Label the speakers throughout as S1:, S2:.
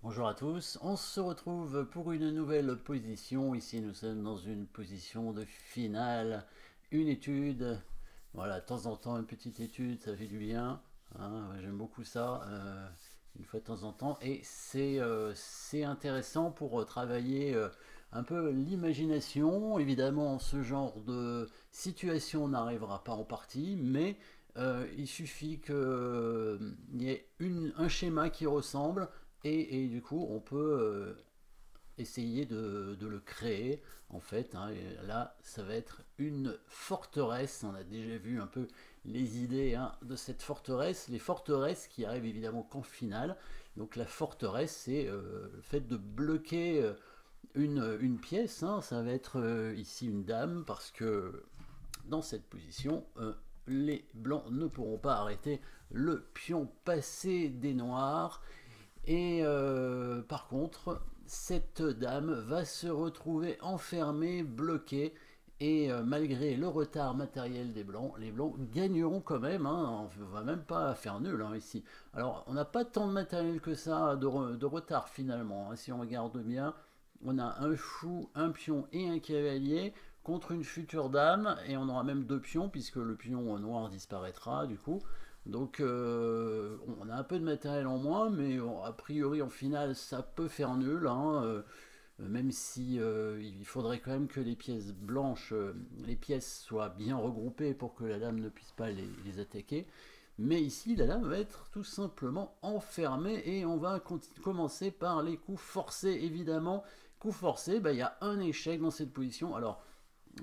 S1: Bonjour à tous, on se retrouve pour une nouvelle position. Ici nous sommes dans une position de finale, une étude. Voilà, de temps en temps une petite étude, ça fait du bien, hein. J'aime beaucoup ça, une fois de temps en temps. Et c'est intéressant pour travailler un peu l'imagination. Évidemment, ce genre de situation n'arrivera pas en partie, mais il suffit qu'il y ait un schéma qui ressemble et du coup, on peut essayer de le créer, en fait, hein. Et là, ça va être une forteresse. On a déjà vu un peu les idées, hein, de cette forteresse. Les forteresses qui arrivent évidemment qu'en finale. Donc la forteresse, c'est le fait de bloquer une pièce, hein. Ça va être ici une dame, parce que dans cette position, les blancs ne pourront pas arrêter le pion passé des noirs. Et par contre, cette dame va se retrouver enfermée, bloquée, et malgré le retard matériel des Blancs, les Blancs gagneront quand même, hein. On ne va même pas faire nul, hein, ici. Alors, on n'a pas tant de matériel que ça, de retard finalement, hein. Si on regarde bien, on a un fou, un pion et un cavalier contre une future dame, et on aura même deux pions, puisque le pion noir disparaîtra du coup. Donc on a un peu de matériel en moins, mais a priori en finale ça peut faire nul, hein, même si il faudrait quand même que les pièces blanches, les pièces soient bien regroupées pour que la dame ne puisse pas les attaquer. Mais ici la dame va être tout simplement enfermée, et on va commencer par les coups forcés évidemment. Coups forcés, bah, il y a un échec dans cette position. Alors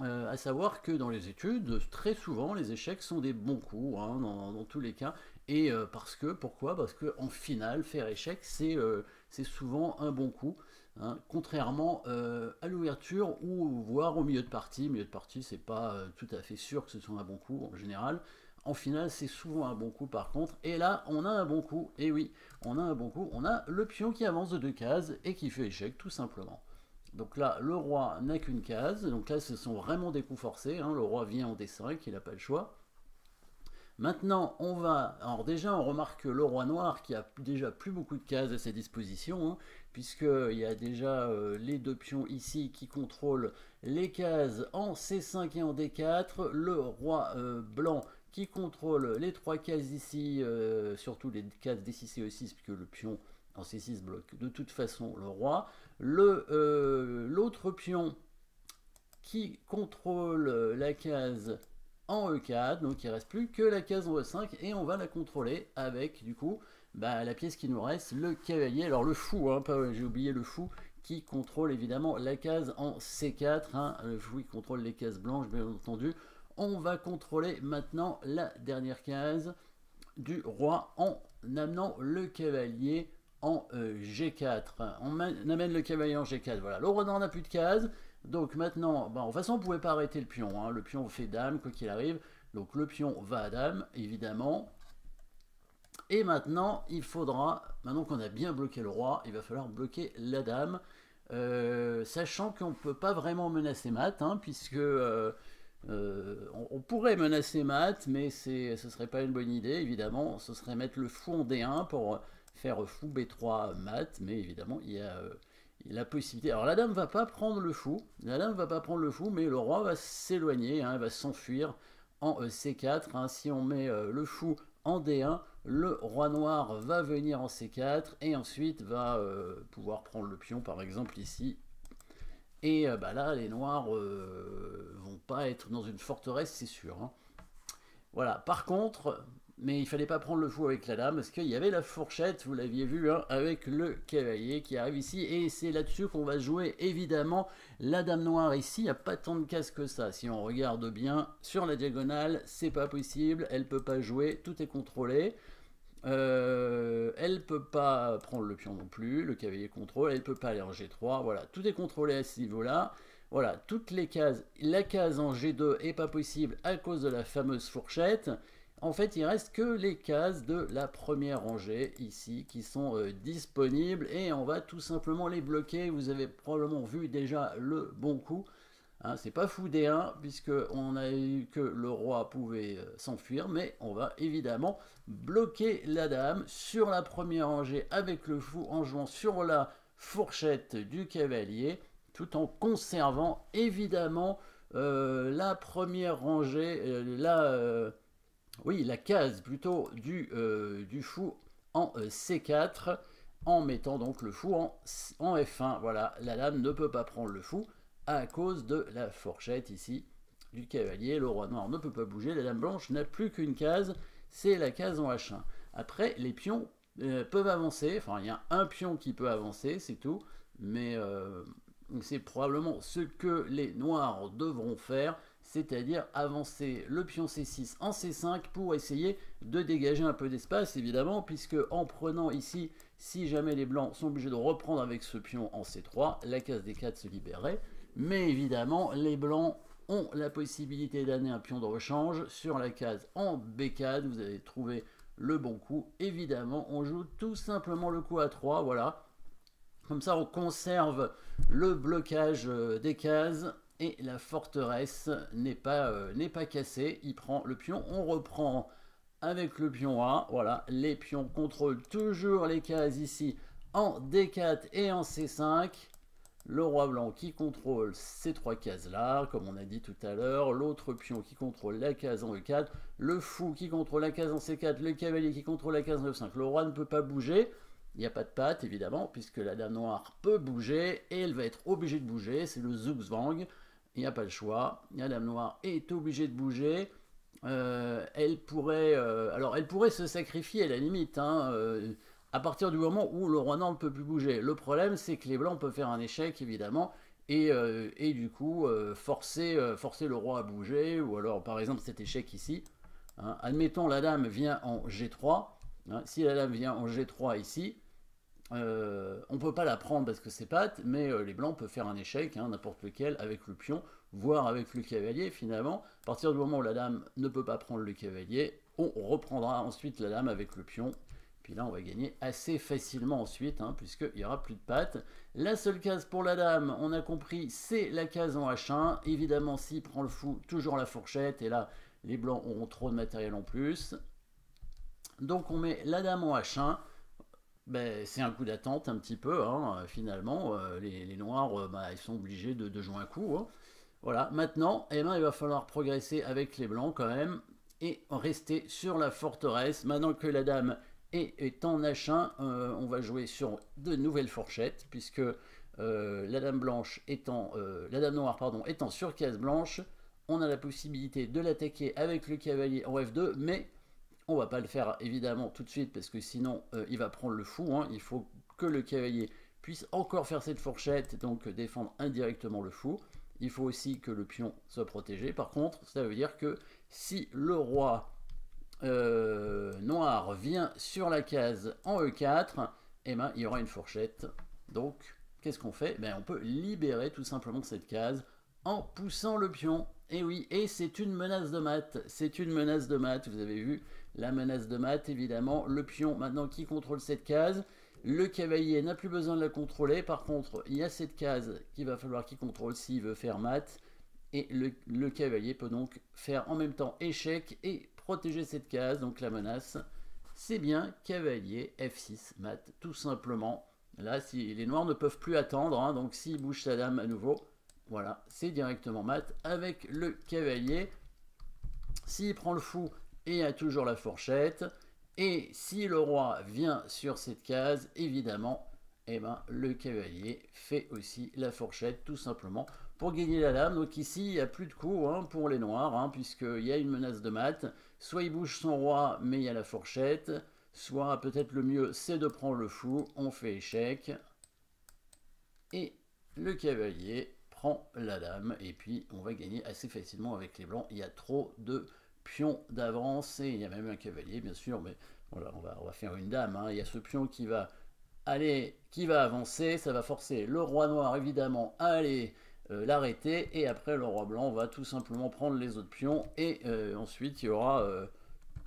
S1: à savoir que dans les études, très souvent, les échecs sont des bons coups, hein, dans tous les cas. Et pourquoi? Parce qu'en finale, faire échec, c'est souvent un bon coup, hein, contrairement à l'ouverture ou voire au milieu de partie. Milieu de partie, c'est pas tout à fait sûr que ce soit un bon coup en général. En finale, c'est souvent un bon coup par contre. Et là, on a un bon coup. Et oui, on a un bon coup. On a le pion qui avance de deux cases et qui fait échec, tout simplement. Donc là, le roi n'a qu'une case. Donc là, ce sont vraiment des coups forcés, hein. Le roi vient en D5, il n'a pas le choix. Maintenant, on va... Alors déjà, on remarque le roi noir qui a déjà plus beaucoup de cases à sa disposition, hein, puisqu'il y a déjà les deux pions ici qui contrôlent les cases en C5 et en D4. Le roi blanc qui contrôle les trois cases ici, surtout les cases D6 et E6, puisque le pion en C6 bloque de toute façon le roi. L'autre pion qui contrôle la case en E4, donc il ne reste plus que la case en E5, et on va la contrôler avec du coup la pièce qui nous reste, le cavalier. Alors le fou, hein, j'ai oublié le fou, qui contrôle évidemment la case en C4, hein. Le fou il contrôle les cases blanches bien entendu. On va contrôler maintenant la dernière case du roi en amenant le cavalier en G4. On amène le cavalier en G4. Voilà, le roi noir n'a plus de cases. Donc maintenant, de toute façon, on ne pouvait pas arrêter le pion, hein. Le pion fait dame, quoi qu'il arrive. Donc le pion va à dame, évidemment. Et maintenant, il faudra, maintenant qu'on a bien bloqué le roi, il va falloir bloquer la dame. Sachant qu'on ne peut pas vraiment menacer mat, hein, puisque on pourrait menacer mat, mais ce ne serait pas une bonne idée, évidemment. Ce serait mettre le fou en D1 pour faire fou B3 mat, mais évidemment, il y a la possibilité. Alors la dame va pas prendre le fou, mais le roi va s'éloigner, hein, va s'enfuir en C4, hein. Si on met le fou en D1, le roi noir va venir en C4 et ensuite va pouvoir prendre le pion, par exemple ici. Et là, les noirs vont pas être dans une forteresse, c'est sûr, hein. Voilà, par contre, mais il fallait pas prendre le fou avec la dame, parce qu'il y avait la fourchette, vous l'aviez vu, hein, avec le cavalier qui arrive ici, et c'est là-dessus qu'on va jouer, évidemment. La dame noire ici, il n'y a pas tant de cases que ça. Si on regarde bien, sur la diagonale, c'est pas possible, elle peut pas jouer, tout est contrôlé. Elle peut pas prendre le pion non plus, le cavalier contrôle, elle peut pas aller en G3, voilà, tout est contrôlé à ce niveau-là. Voilà, toutes les cases, la case en G2 est pas possible à cause de la fameuse fourchette. En fait, il reste que les cases de la première rangée ici qui sont disponibles, et on va tout simplement les bloquer. Vous avez probablement vu déjà le bon coup, Hein, c'est pas fou D1, puisque on a eu que le roi pouvait s'enfuir, mais on va évidemment bloquer la dame sur la première rangée avec le fou en jouant sur la fourchette du cavalier, tout en conservant évidemment la première rangée, oui, la case plutôt du fou en C4, en mettant donc le fou en F1. Voilà, la dame ne peut pas prendre le fou à cause de la fourchette ici du cavalier. Le roi noir ne peut pas bouger, la dame blanche n'a plus qu'une case, c'est la case en H1. Après, les pions peuvent avancer, enfin il y a un pion qui peut avancer, c'est tout, mais c'est probablement ce que les noirs devront faire, c'est-à-dire avancer le pion C6 en C5 pour essayer de dégager un peu d'espace, évidemment, puisque en prenant ici, si jamais les blancs sont obligés de reprendre avec ce pion en C3, la case D4 se libérerait, mais évidemment, les blancs ont la possibilité d'amener un pion de rechange sur la case en B4, vous avez trouvé le bon coup, évidemment, on joue tout simplement le coup A3, voilà. Comme ça, on conserve le blocage des cases et la forteresse n'est pas cassée. Il prend le pion, on reprend avec le pion A. Voilà, les pions contrôlent toujours les cases ici en D4 et en C5. Le roi blanc qui contrôle ces trois cases-là, comme on a dit tout à l'heure. L'autre pion qui contrôle la case en E4. Le fou qui contrôle la case en C4. Le cavalier qui contrôle la case en F5. Le roi ne peut pas bouger. Il n'y a pas de patte, évidemment, puisque la dame noire peut bouger, et elle va être obligée de bouger, c'est le Zugzwang, il n'y a pas le choix, la dame noire est obligée de bouger, elle pourrait se sacrifier à la limite, hein, à partir du moment où le roi noir ne peut plus bouger. Le problème, c'est que les blancs peuvent faire un échec, évidemment, et du coup, forcer le roi à bouger, ou alors, par exemple, cet échec ici, hein, admettons, la dame vient en G3, hein, si la dame vient en G3 ici, on ne peut pas la prendre parce que c'est patte, mais les blancs peuvent faire un échec, hein, n'importe lequel, avec le pion, voire avec le cavalier finalement. À partir du moment où la dame ne peut pas prendre le cavalier, on reprendra ensuite la dame avec le pion. Puis là, on va gagner assez facilement ensuite, hein, puisqu'il n'y aura plus de patte. La seule case pour la dame, on a compris, c'est la case en H1. Évidemment, s'il prend le fou, toujours la fourchette, et là, les blancs auront trop de matériel en plus. Donc on met la dame en H1. Ben, c'est un coup d'attente un petit peu, hein, finalement. Les noirs, ils sont obligés de jouer un coup. Hein. Voilà, maintenant, eh ben, il va falloir progresser avec les blancs quand même et rester sur la forteresse. Maintenant que la dame est en H1, on va jouer sur de nouvelles fourchettes, puisque la dame noire étant sur case blanche, on a la possibilité de l'attaquer avec le cavalier en F2, mais on va pas le faire évidemment tout de suite parce que sinon il va prendre le fou. Hein. Il faut que le cavalier puisse encore faire cette fourchette, donc défendre indirectement le fou. Il faut aussi que le pion soit protégé. Par contre, ça veut dire que si le roi noir vient sur la case en E4, eh ben, il y aura une fourchette. Donc, qu'est-ce qu'on fait? On peut libérer tout simplement cette case en poussant le pion. Et oui, et c'est une menace de mat. C'est une menace de mat, vous avez vu. La menace de mat, évidemment. Le pion, maintenant, qui contrôle cette case. Le cavalier n'a plus besoin de la contrôler. Par contre, il y a cette case qu'il va falloir qu'il contrôle s'il veut faire mat. Et le cavalier peut donc faire en même temps échec et protéger cette case. Donc la menace, c'est bien cavalier F6 mat, tout simplement. Là, si les noirs ne peuvent plus attendre, hein, donc s'il bouge sa dame à nouveau, voilà, c'est directement mat avec le cavalier. S'il prend le fou, et a toujours la fourchette. Et si le roi vient sur cette case, évidemment, eh ben, le cavalier fait aussi la fourchette, tout simplement, pour gagner la dame. Donc ici, il n'y a plus de coup hein, pour les noirs, hein, puisqu'il y a une menace de mat. Soit il bouge son roi, mais il y a la fourchette. Soit peut-être le mieux, c'est de prendre le fou. On fait échec. Et le cavalier prend la dame. Et puis, on va gagner assez facilement avec les blancs. Il y a trop de pion d'avance et il y a même un cavalier bien sûr, mais voilà, on va faire une dame. Hein. Il y a ce pion qui va avancer, ça va forcer le roi noir évidemment à aller l'arrêter et après le roi blanc va tout simplement prendre les autres pions et ensuite il y aura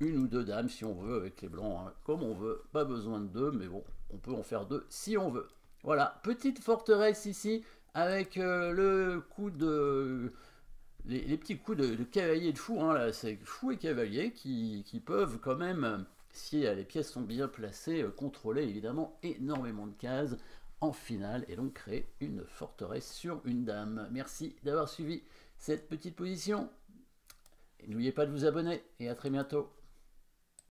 S1: une ou deux dames si on veut avec les blancs, hein, comme on veut, pas besoin de deux, mais bon, on peut en faire deux si on veut. Voilà, petite forteresse ici avec le coup de... Les petits coups de cavalier de fou, hein, là, c'est fou et cavalier qui peuvent quand même, si les pièces sont bien placées, contrôler évidemment énormément de cases en finale et donc créer une forteresse sur une dame. Merci d'avoir suivi cette petite position. N'oubliez pas de vous abonner et à très bientôt.